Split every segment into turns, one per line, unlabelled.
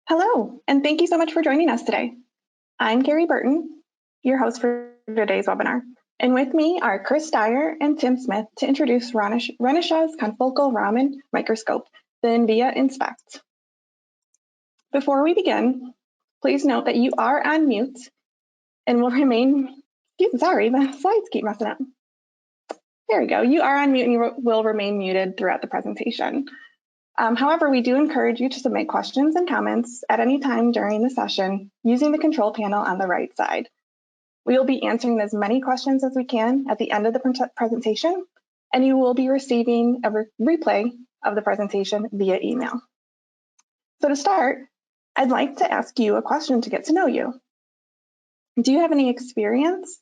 Hello, and thank you so much for joining us today. I'm Carrie Burton, your host for today's webinar. And with me are Chris Dyer and Tim Smith to introduce Renishaw's Confocal Raman microscope, the inVia Inspect. Before we begin, please note that you are on mute and will remain, sorry, the slides keep messing up. There we go. You are on mute and you will remain muted throughout the presentation. However, we do encourage you to submit questions and comments at any time during the session using the control panel on the right side. We will be answering as many questions as we can at the end of the presentation, and you will be receiving a replay of the presentation via email. So to start, I'd like to ask you a question to get to know you. Do you have any experience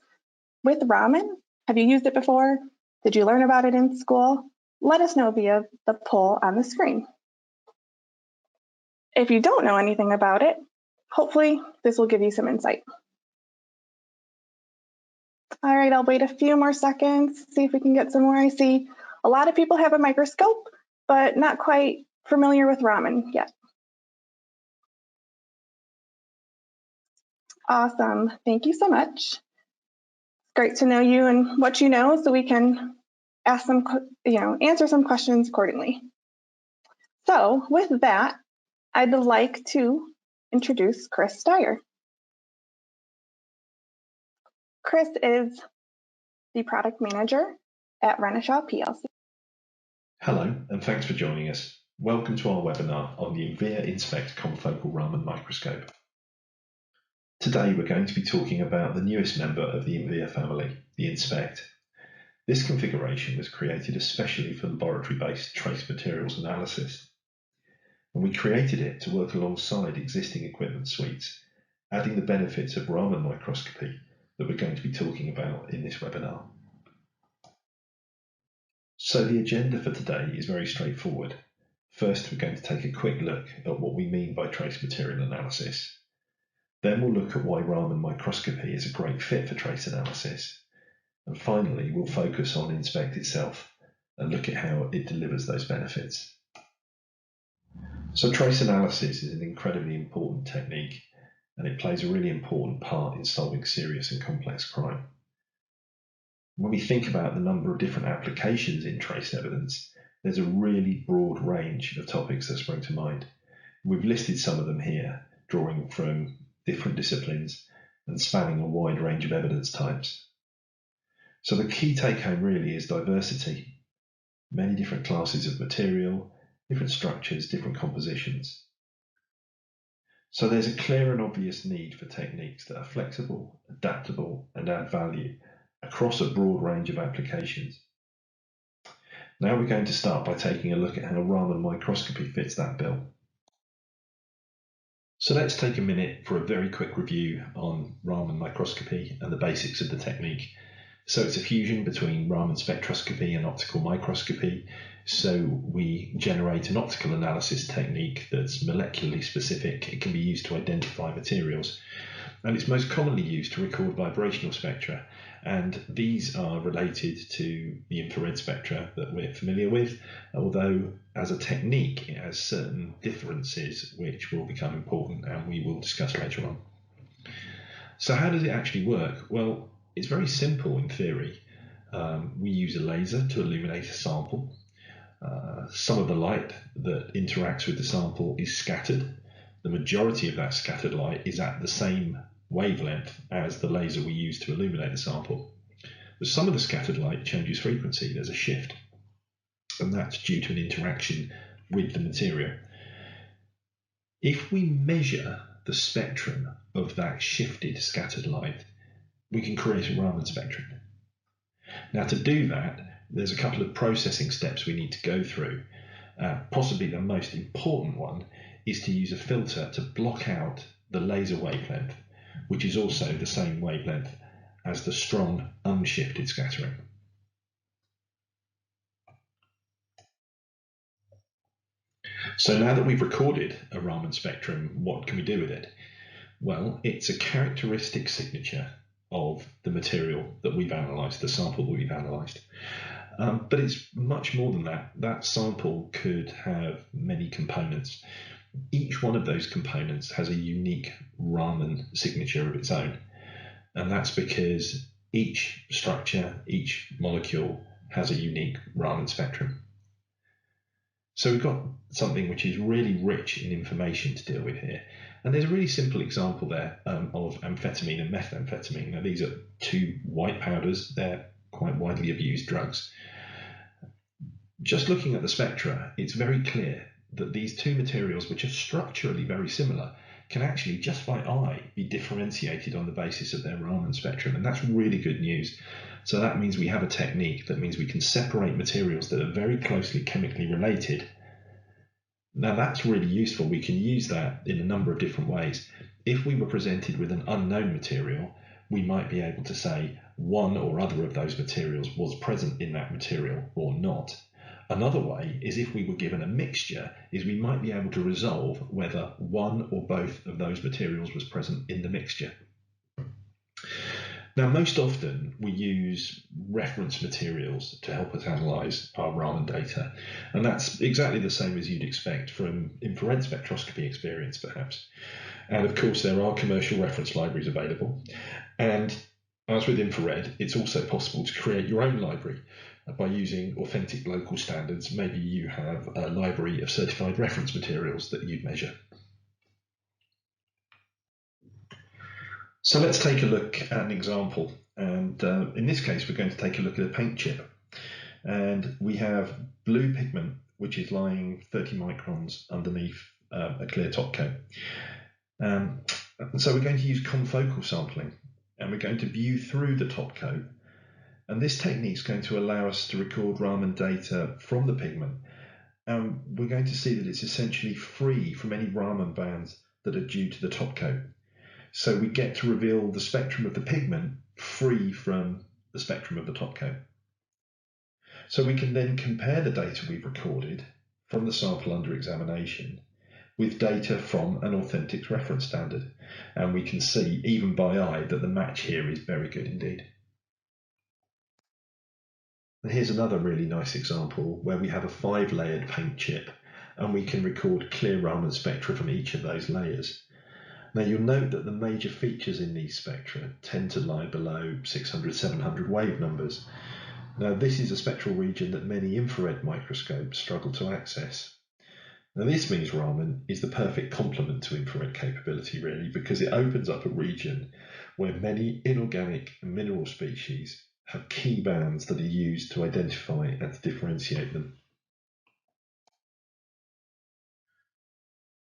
with Raman? Have you used it before? Did you learn about it in school? Let us know via the poll on the screen. If you don't know anything about it, hopefully this will give you some insight. All right, I'll wait a few more seconds, see if we can get some more. I see a lot of people have a microscope, but not quite familiar with Raman yet. Awesome, thank you so much. Great to know you and what you know so we can ask some, answer some questions accordingly. So with that, I'd like to introduce Chris Dyer. Chris is the product manager at Renishaw PLC.
Hello, and thanks for joining us. Welcome to our webinar on the inVia Inspect Confocal Raman microscope. Today we're going to be talking about the newest member of the inVia family, the Inspect. This configuration was created especially for laboratory-based trace materials analysis. And we created it to work alongside existing equipment suites, adding the benefits of Raman microscopy that we're going to be talking about in this webinar. So the agenda for today is very straightforward. First, we're going to take a quick look at what we mean by trace material analysis. Then we'll look at why Raman microscopy is a great fit for trace analysis. And finally, we'll focus on Inspect itself and look at how it delivers those benefits. So trace analysis is an incredibly important technique, and it plays a really important part in solving serious and complex crime. When we think about the number of different applications in trace evidence, there's a really broad range of topics that spring to mind. We've listed some of them here, drawing from different disciplines and spanning a wide range of evidence types. So the key take-home really is diversity. Many different classes of material, different structures, different compositions. So there's a clear and obvious need for techniques that are flexible, adaptable, and add value across a broad range of applications. Now we're going to start by taking a look at how Raman microscopy fits that bill. So let's take a minute for a very quick review on Raman microscopy and the basics of the technique. So it's a fusion between Raman spectroscopy and optical microscopy. So we generate an optical analysis technique that's molecularly specific. It can be used to identify materials, and it's most commonly used to record vibrational spectra. And these are related to the infrared spectra that we're familiar with, although as a technique it has certain differences which will become important and we will discuss later on. So how does it actually work? Well, it's very simple in theory. We use a laser to illuminate a sample. Some of the light that interacts with the sample is scattered. The majority of that scattered light is at the same wavelength as the laser we use to illuminate the sample. But some of the scattered light changes frequency. There's a shift, and that's due to an interaction with the material. If we measure the spectrum of that shifted scattered light, we can create a Raman spectrum. Now, to do that, there's a couple of processing steps we need to go through. Possibly the most important one is to use a filter to block out the laser wavelength, which is also the same wavelength as the strong unshifted scattering. So now that we've recorded a Raman spectrum, what can we do with it? Well, it's a characteristic signature of the material that we've analysed, the sample that we've analysed. But it's much more than that. That sample could have many components. each one of those components has a unique Raman signature of its own. And that's because each structure, each molecule has a unique Raman spectrum. So we've got something which is really rich in information to deal with here. And there's a really simple example there of amphetamine and methamphetamine. Now, these are two white powders. They're quite widely abused drugs. Just looking at the spectra, it's very clear that these two materials, which are structurally very similar, can actually, just by eye, be differentiated on the basis of their Raman spectrum. And that's really good news. So that means we have a technique that means we can separate materials that are very closely chemically related. Now that's really useful. We can use that in a number of different ways. If we were presented with an unknown material, we might be able to say one or other of those materials was present in that material or not. Another way is if we were given a mixture, is we might be able to resolve whether one or both of those materials was present in the mixture. Now, most often we use reference materials to help us analyse our Raman data, and that's exactly the same as you'd expect from infrared spectroscopy experience, perhaps. And of course, there are commercial reference libraries available, and as with infrared, it's also possible to create your own library by using authentic local standards. Maybe you have a library of certified reference materials that you'd measure. So let's take a look at an example, and in this case we're going to take a look at a paint chip, and we have blue pigment which is lying 30 microns underneath a clear top coat. So we're going to use confocal sampling, and we're going to view through the top coat, and this technique is going to allow us to record Raman data from the pigment, and we're going to see that it's essentially free from any Raman bands that are due to the top coat. So we get to reveal the spectrum of the pigment free from the spectrum of the top coat. So we can then compare the data we've recorded from the sample under examination with data from an authentic reference standard. And we can see, even by eye, that the match here is very good indeed. And here's another really nice example where we have a 5-layered paint chip, and we can record clear Raman spectra from each of those layers. Now you'll note that the major features in these spectra tend to lie below 600, 700 wave numbers. Now this is a spectral region that many infrared microscopes struggle to access. Now this means Raman is the perfect complement to infrared capability really, because it opens up a region where many inorganic and mineral species have key bands that are used to identify and to differentiate them.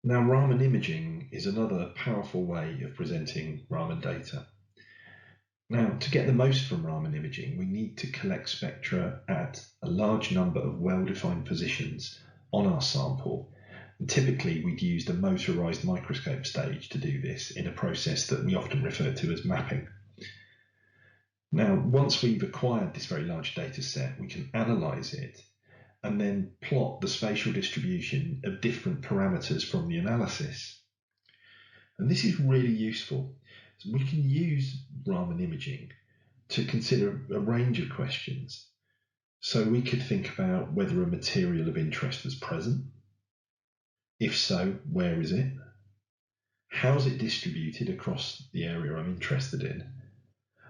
Now, Raman imaging is another powerful way of presenting Raman data. Now, to get the most from Raman imaging, we need to collect spectra at a large number of well-defined positions on our sample. And typically, we'd use the motorized microscope stage to do this in a process that we often refer to as mapping. Now, once we've acquired this very large data set, we can analyze it and then plot the spatial distribution of different parameters from the analysis. And this is really useful. So we can use Raman imaging to consider a range of questions. So we could think about whether a material of interest is present. If so, where is it? How is it distributed across the area I'm interested in?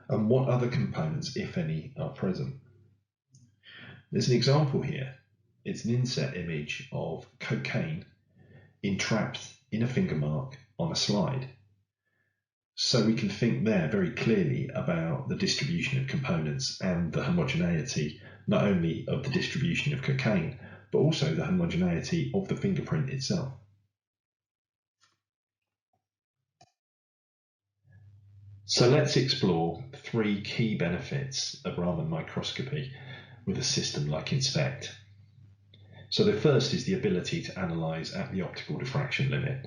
And what other components, if any, are present? There's an example here. It's an inset image of cocaine entrapped in a finger mark on a slide. So we can think there very clearly about the distribution of components and the homogeneity, not only of the distribution of cocaine, but also the homogeneity of the fingerprint itself. So let's explore 3 key benefits of Raman microscopy with a system like InSpect. So the first is the ability to analyse at the optical diffraction limit.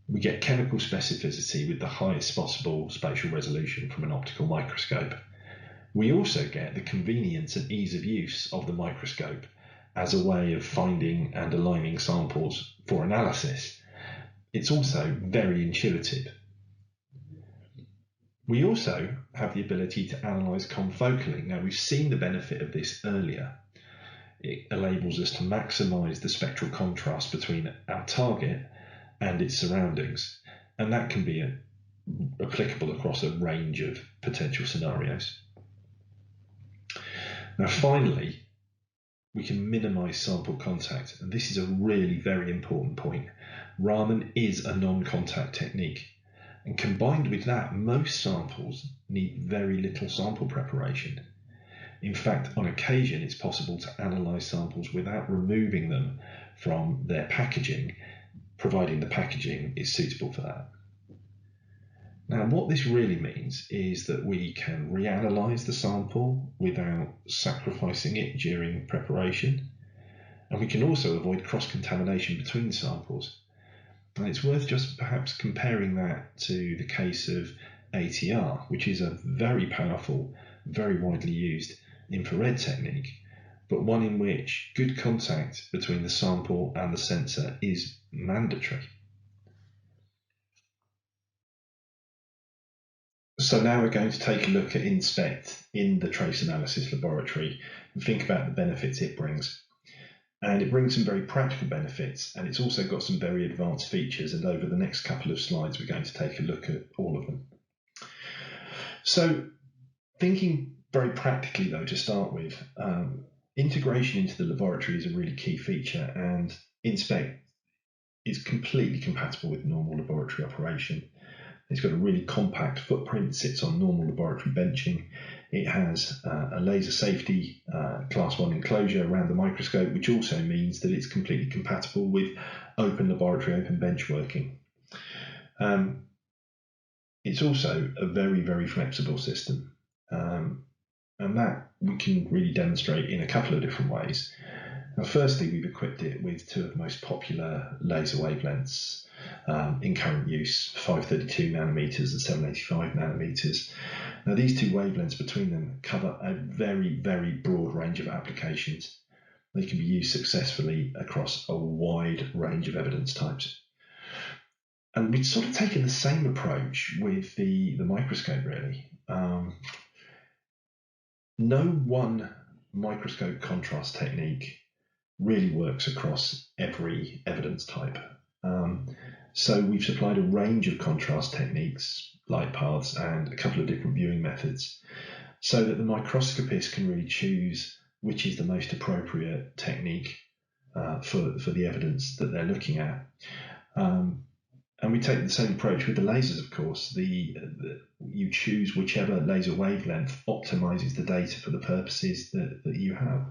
We get chemical specificity with the highest possible spatial resolution from an optical microscope. We also get the convenience and ease of use of the microscope as a way of finding and aligning samples for analysis. It's also very intuitive. We also have the ability to analyse confocally. Now, we've seen the benefit of this earlier. It enables us to maximise the spectral contrast between our target and its surroundings, and that can be applicable across a range of potential scenarios. Now finally, we can minimize sample contact, and this is a really very important point. Raman is a non-contact technique, and combined with that, most samples need very little sample preparation. In fact, on occasion, it's possible to analyze samples without removing them from their packaging, providing the packaging is suitable for that. Now, what this really means is that we can reanalyze the sample without sacrificing it during preparation, and we can also avoid cross-contamination between samples. And it's worth just perhaps comparing that to the case of ATR, which is a very powerful, very widely used infrared technique, but one in which good contact between the sample and the sensor is mandatory. So now we're going to take a look at InSpect in the trace analysis laboratory and think about the benefits it brings. And it brings some very practical benefits, and it's also got some very advanced features, and over the next couple of slides we're going to take a look at all of them. So thinking very practically though, to start with, integration into the laboratory is a really key feature, and InSpect is completely compatible with normal laboratory operation. It's got a really compact footprint, sits on normal laboratory benching. It has a laser safety class 1 enclosure around the microscope, which also means that it's completely compatible with open laboratory, open bench working. It's also a very, very flexible system. And that we can really demonstrate in a couple of different ways. Now, firstly, we've equipped it with two of the most popular laser wavelengths in current use, 532 nanometers and 785 nanometers. Now, these two wavelengths between them cover a very, very broad range of applications. They can be used successfully across a wide range of evidence types. And we've sort of taken the same approach with the microscope, really. No one microscope contrast technique really works across every evidence type. So we've supplied a range of contrast techniques, light paths, and a couple of different viewing methods, so that the microscopist can really choose which is the most appropriate technique for the evidence that they're looking at. And we take the same approach with the lasers, of course. You choose whichever laser wavelength optimizes the data for the purposes that you have.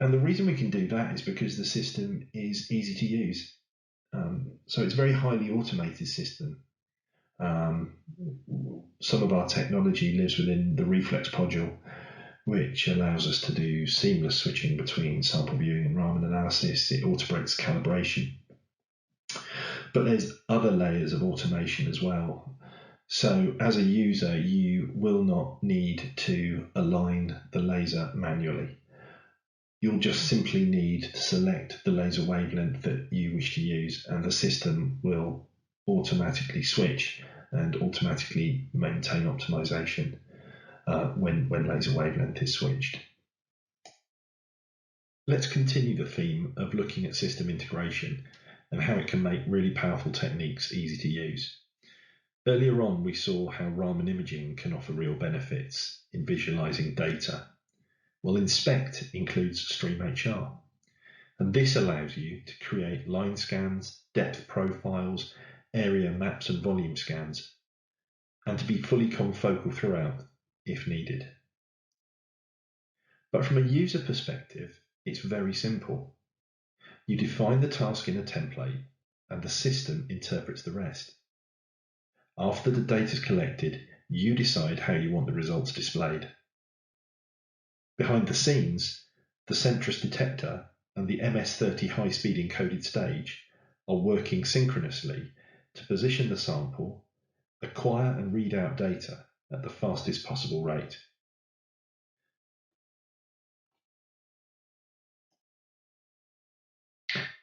And the reason we can do that is because the system is easy to use. So it's a very highly automated system. Some of our technology lives within the reflex module, which allows us to do seamless switching between sample viewing and Raman analysis. It auto-breaks calibration. But there's other layers of automation as well. So as a user, you will not need to align the laser manually. You'll just simply need to select the laser wavelength that you wish to use, and the system will automatically switch and automatically maintain optimization when laser wavelength is switched. Let's continue the theme of looking at system integration and how it can make really powerful techniques easy to use. Earlier on, we saw how Raman imaging can offer real benefits in visualizing data. Well, InSpect includes StreamHR, and this allows you to create line scans, depth profiles, area maps and volume scans, and to be fully confocal throughout if needed. But from a user perspective, it's very simple. You define the task in a template, and the system interprets the rest. After the data is collected, you decide how you want the results displayed. Behind the scenes, the Centrus detector and the MS30 high-speed encoded stage are working synchronously to position the sample, acquire and read out data at the fastest possible rate.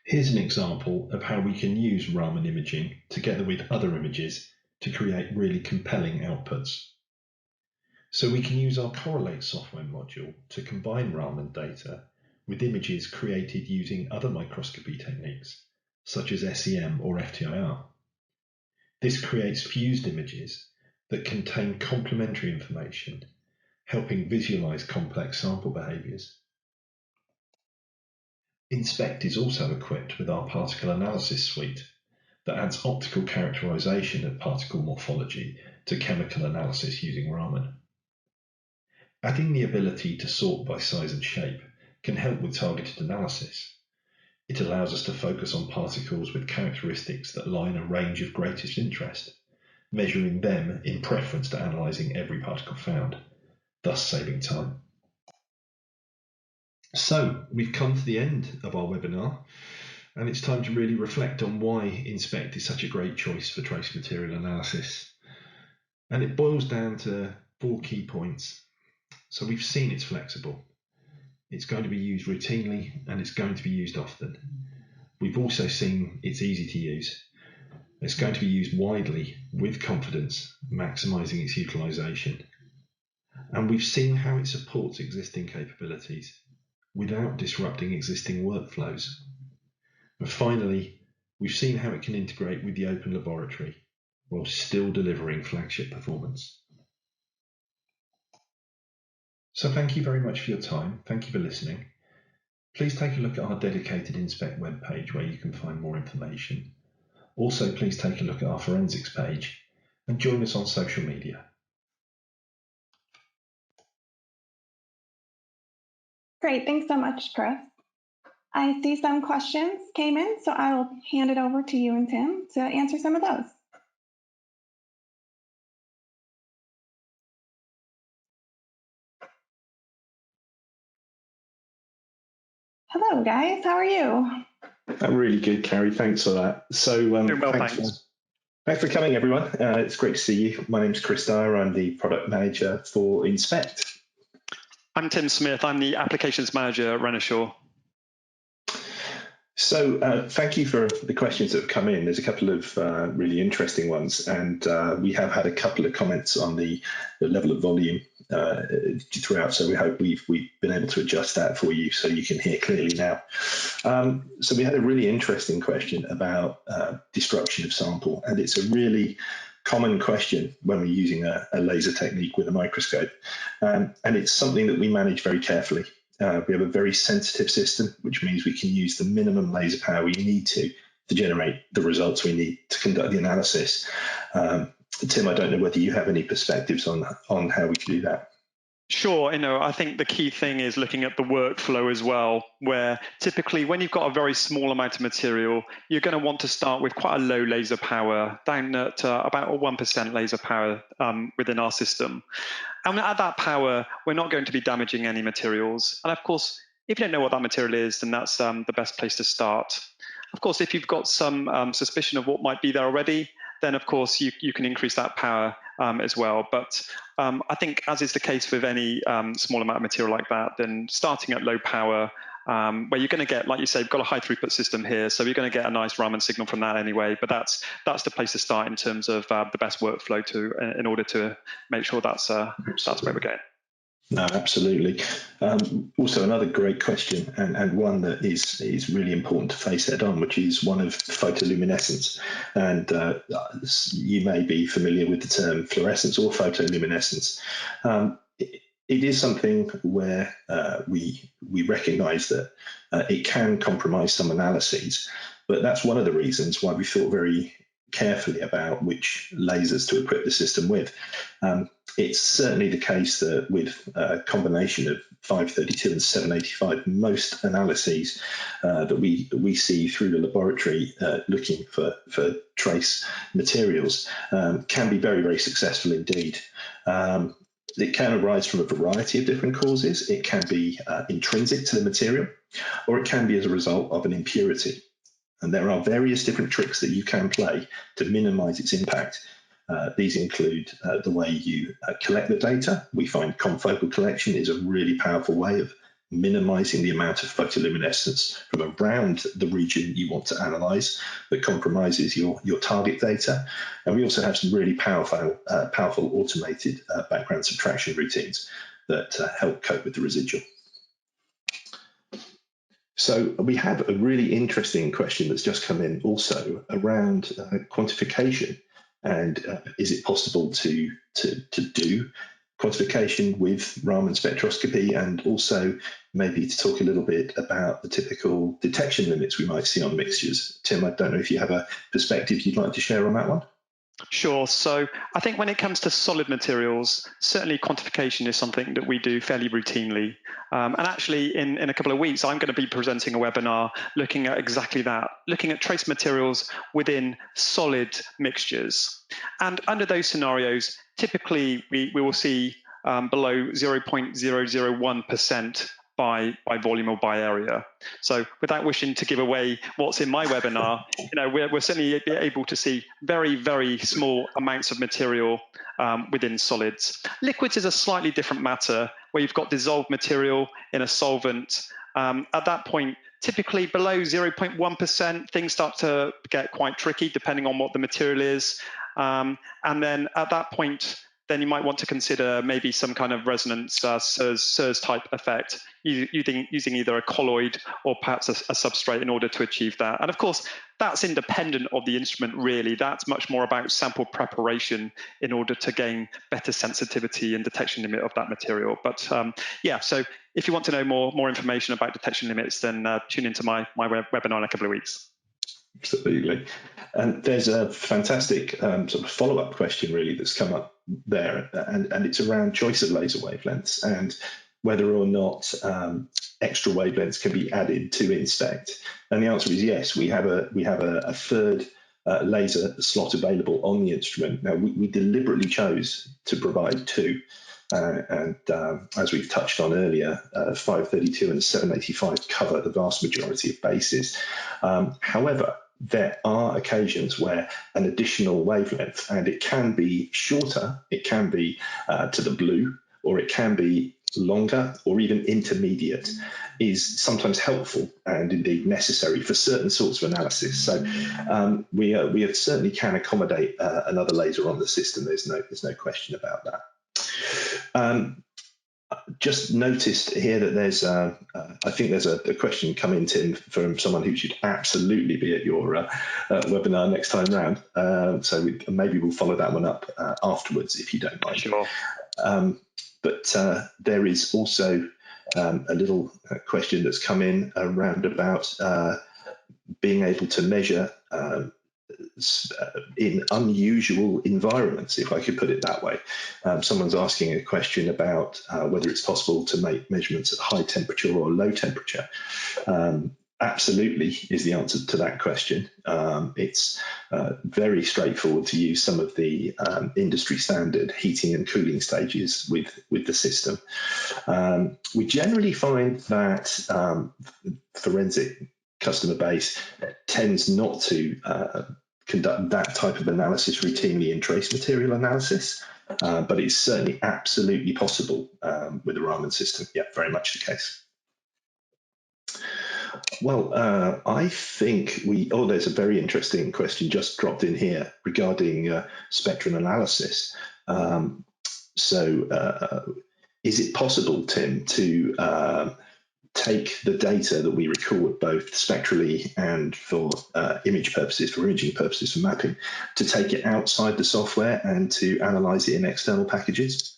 Here's an example of how we can use Raman imaging together with other images to create really compelling outputs. So we can use our Correlate software module to combine Raman data with images created using other microscopy techniques, such as SEM or FTIR. This creates fused images that contain complementary information, helping visualize complex sample behaviors. inSpect is also equipped with our particle analysis suite that adds optical characterization of particle morphology to chemical analysis using Raman. Adding the ability to sort by size and shape can help with targeted analysis. It allows us to focus on particles with characteristics that lie in a range of greatest interest, measuring them in preference to analysing every particle found, thus saving time. So, we've come to the end of our webinar, and it's time to really reflect on why inSpect is such a great choice for trace material analysis. And it boils down to 4 key points. So we've seen it's flexible. It's going to be used routinely, and it's going to be used often. We've also seen it's easy to use. It's going to be used widely with confidence, maximising its utilisation. And we've seen how it supports existing capabilities without disrupting existing workflows. And finally, we've seen how it can integrate with the open laboratory while still delivering flagship performance. So thank you very much for your time. Thank you for listening. Please take a look at our dedicated inSpect webpage where you can find more information. Also, please take a look at our forensics page and join us on social media.
Great, thanks so much, Chris. I see some questions came in, so I will hand it over to you and Tim to answer some of those. Hello, guys. How are you?
I'm really good, Carrie. Thanks for that. So, thanks for coming, everyone. It's great to see you. My name's Chris Dyer. I'm the product manager for inSpect.
I'm Tim Smith. I'm the applications manager at Renishaw.
So thank you for the questions that have come in. There's a couple of really interesting ones, and we have had a couple of comments on the level of volume throughout, so we hope we've been able to adjust that for you so you can hear clearly now. So we had a really interesting question about disruption of sample, and it's a really common question when we're using a laser technique with a microscope, and it's something that we manage very carefully. We have a very sensitive system, which means we can use the minimum laser power we need to generate the results we need to conduct the analysis. Tim, I don't know whether you have any perspectives on how we can do that.
Sure, I think the key thing is looking at the workflow as well, where typically when you've got a very small amount of material, you're going to want to start with quite a low laser power, down at about a 1% laser power within our system. And at that power, we're not going to be damaging any materials. And of course, if you don't know what that material is, then that's the best place to start. Of course, if you've got some suspicion of what might be there already, then of course you can increase that power as well. But I think, as is the case with any small amount of material like that, then starting at low power, where you're going to get, like you say, you've got a high throughput system here, so you're going to get a nice Raman signal from that anyway. But that's the place to start in terms of the best workflow in order to make sure that's where we're going.
No, absolutely. Also, another great question, and one that is really important to face head on, which is one of photoluminescence. And you may be familiar with the term fluorescence or photoluminescence. It is something where we recognise that it can compromise some analyses, but that's one of the reasons why we thought very carefully about which lasers to equip the system with. It's certainly the case that with a combination of 532 and 785, most analyses that we see through the laboratory looking for trace materials can be very, very successful indeed. It can arise from a variety of different causes. It can be intrinsic to the material, or it can be as a result of an impurity. And there are various different tricks that you can play to minimize its impact. These include the way you collect the data. We find confocal collection is a really powerful way of minimizing the amount of photoluminescence from around the region you want to analyze that compromises your target data. And we also have some really powerful automated background subtraction routines that help cope with the residual. So we have a really interesting question that's just come in also around quantification, and is it possible to do quantification with Raman spectroscopy, and also maybe to talk a little bit about the typical detection limits we might see on mixtures. Tim, I don't know if you have a perspective you'd like to share on that one.
Sure. So I think when it comes to solid materials, certainly quantification is something that we do fairly routinely. And actually, in a couple of weeks, I'm going to be presenting a webinar looking at exactly that, looking at trace materials within solid mixtures. And under those scenarios, typically we will see below 0.001% by volume or by area. So without wishing to give away what's in my webinar, we're certainly able to see very, very small amounts of material within solids. Liquids is a slightly different matter, where you've got dissolved material in a solvent. At that point, typically below 0.1%, things start to get quite tricky depending on what the material is. And then at that point, then you might want to consider maybe some kind of resonance SIRS type effect, using either a colloid or perhaps a substrate in order to achieve that. And of course, that's independent of the instrument, really. That's much more about sample preparation in order to gain better sensitivity and detection limit of that material. But yeah, so if you want to know more information about detection limits, then tune into my webinar in a couple of weeks.
Absolutely. And there's a fantastic sort of follow-up question really that's come up there, and it's around choice of laser wavelengths and whether or not extra wavelengths can be added to inspect. And the answer is yes. We have a third laser slot available on the instrument. Now we deliberately chose to provide two. And as we've touched on earlier, 532 and 785 cover the vast majority of bases. However, there are occasions where an additional wavelength, and it can be shorter, it can be to the blue, or it can be longer or even intermediate, is sometimes helpful and indeed necessary for certain sorts of analysis. So we certainly can accommodate another laser on the system. There's no question about that. Just noticed here that there's, I think there's a question coming, Tim, from someone who should absolutely be at your webinar next time round. So maybe we'll follow that one up afterwards, if you don't mind.
Sure.
But there is also a little question that's come in around about being able to measure in unusual environments, if I could put it that way. Someone's asking a question about whether it's possible to make measurements at high temperature or low temperature. Absolutely is the answer to that question. It's very straightforward to use some of the industry standard heating and cooling stages with the system. We generally find that forensic customer base tends not to conduct that type of analysis routinely in trace material analysis, but it's certainly absolutely possible with the Raman system. Yeah, very much the case. Well, I think there's a very interesting question just dropped in here regarding spectrum analysis. Is it possible, Tim, to take the data that we record both spectrally and for imaging purposes, for mapping, to take it outside the software and to analyze it in external packages?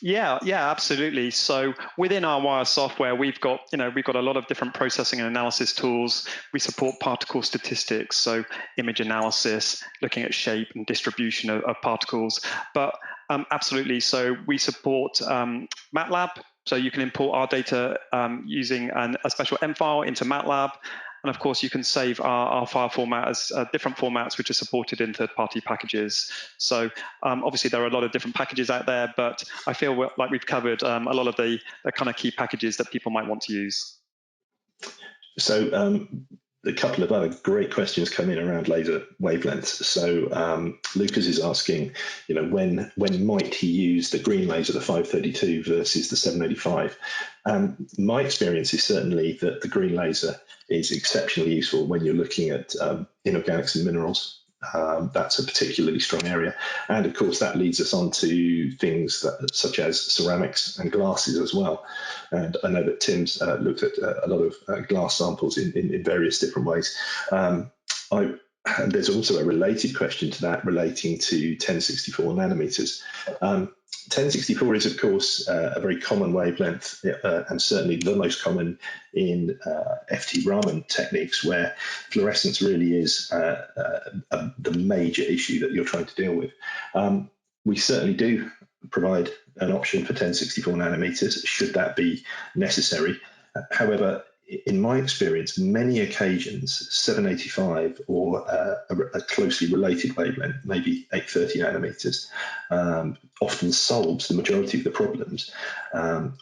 Yeah, absolutely. So within our wire software, we've got a lot of different processing and analysis tools. We support particle statistics, so image analysis, looking at shape and distribution of particles. But absolutely, so we support MATLAB. So you can import our data using a special M file into MATLAB. And of course, you can save our file format as different formats, which are supported in third-party packages. So obviously, there are a lot of different packages out there, but I feel like we've covered a lot of the kind of key packages that people might want to use.
So a couple of other great questions come in around laser wavelengths. So Lucas is asking, when might he use the green laser, the 532 versus the 785? My experience is certainly that the green laser is exceptionally useful when you're looking at inorganics and minerals. That's a particularly strong area. And of course, that leads us on to things such as ceramics and glasses as well. And I know that Tim's looked at a lot of glass samples in various different ways. And there's also a related question to that relating to 1064 nanometers. 1064 is, of course, a very common wavelength, and certainly the most common in FT Raman techniques, where fluorescence really is the major issue that you're trying to deal with. We certainly do provide an option for 1064 nanometers, should that be necessary. However, in my experience, many occasions, 785 or a closely related wavelength, maybe 830 nanometers, often solves the majority of the problems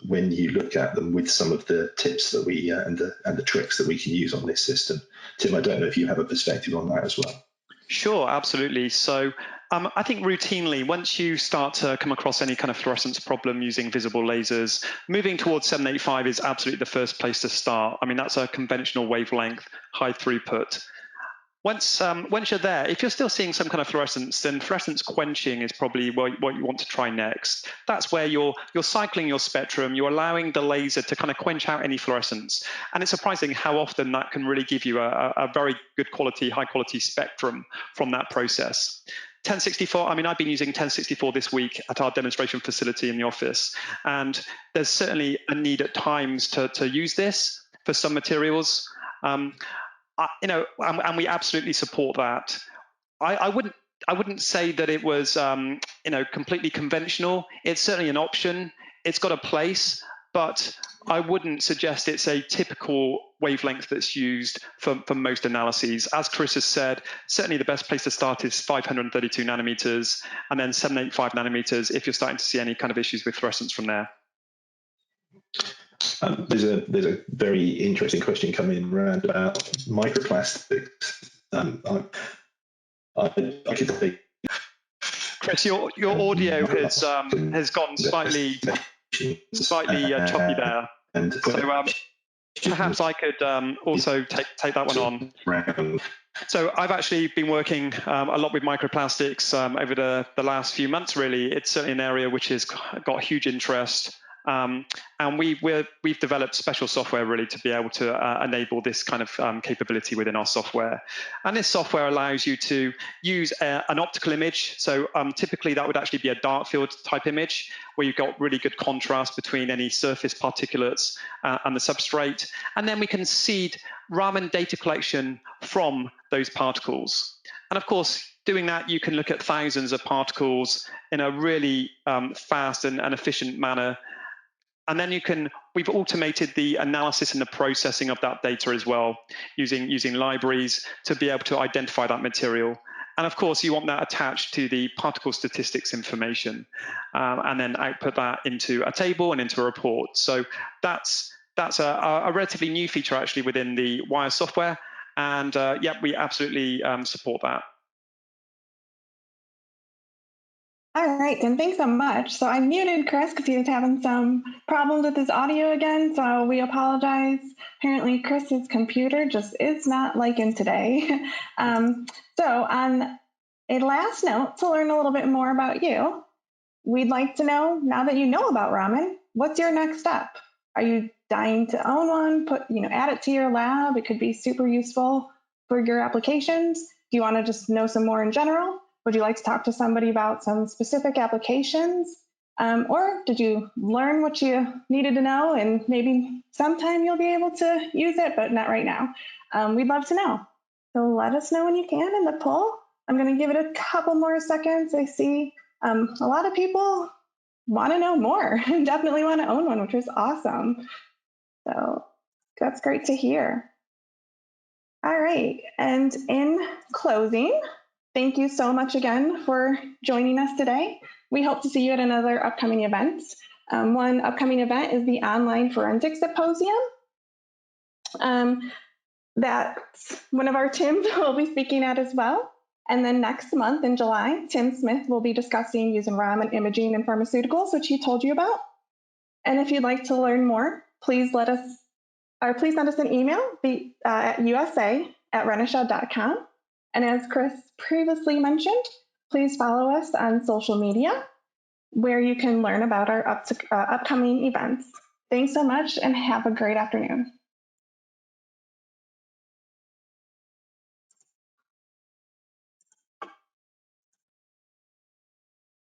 when you look at them with some of the tips that we and the tricks that we can use on this system. Tim, I don't know if you have a perspective on that as well.
Sure, absolutely. So I think routinely, once you start to come across any kind of fluorescence problem using visible lasers, moving towards 785 is absolutely the first place to start. I mean, that's a conventional wavelength, high throughput. Once you're there, if you're still seeing some kind of fluorescence, then fluorescence quenching is probably what you want to try next. That's where you're cycling your spectrum, you're allowing the laser to kind of quench out any fluorescence. And it's surprising how often that can really give you a very good quality, high quality spectrum from that process. 1064, I mean, I've been using 1064 this week at our demonstration facility in the office, and there's certainly a need at times to use this for some materials. And we absolutely support that. I wouldn't say that it was completely conventional. It's certainly an option. It's got a place, but I wouldn't suggest it's a typical wavelength that's used for most analyses. As Chris has said, certainly the best place to start is 532 nanometers, and then 785 nanometers if you're starting to see any kind of issues with fluorescence from there.
There's a very interesting question coming around about microplastics. I could say,
Chris, your audio has gone slightly choppy there.
And
so perhaps I could also take that one on. So I've actually been working a lot with microplastics over the last few months. Really, it's certainly an area which has got huge interest. And we've developed special software really to be able to enable this kind of capability within our software. And this software allows you to use an optical image. So typically that would actually be a dark field type image where you've got really good contrast between any surface particulates and the substrate. And then we can seed Raman data collection from those particles. And of course, doing that, you can look at thousands of particles in a really fast and efficient manner. And then we've automated the analysis and the processing of that data as well, using libraries to be able to identify that material. And of course, you want that attached to the particle statistics information, and then output that into a table and into a report. So that's a relatively new feature actually within the Wire software. And we absolutely support that.
All right, and thanks so much. So I muted Chris because he was having some problems with his audio again, so we apologize. Apparently Chris's computer just is not liking today. So on a last note, to learn a little bit more about you, we'd like to know, now that you know about Raman, what's your next step? Are you dying to own one, add it to your lab? It could be super useful for your applications. Do you want to just know some more in general? Would you like to talk to somebody about some specific applications? Or did you learn what you needed to know and maybe sometime you'll be able to use it, but not right now? We'd love to know. So let us know when you can in the poll. I'm going to give it a couple more seconds. I see a lot of people want to know more and definitely want to own one, which is awesome. So that's great to hear. All right, and in closing, thank you so much again for joining us today. We hope to see you at another upcoming event. One upcoming event is the Online Forensics Symposium. That's one of our Tims will be speaking at as well. And then next month in July, Tim Smith will be discussing using Raman imaging in pharmaceuticals, which he told you about. And if you'd like to learn more, please send us an email at usa@renishaw.com. And as Chris previously mentioned, please follow us on social media where you can learn about our upcoming events. Thanks so much and have a great afternoon.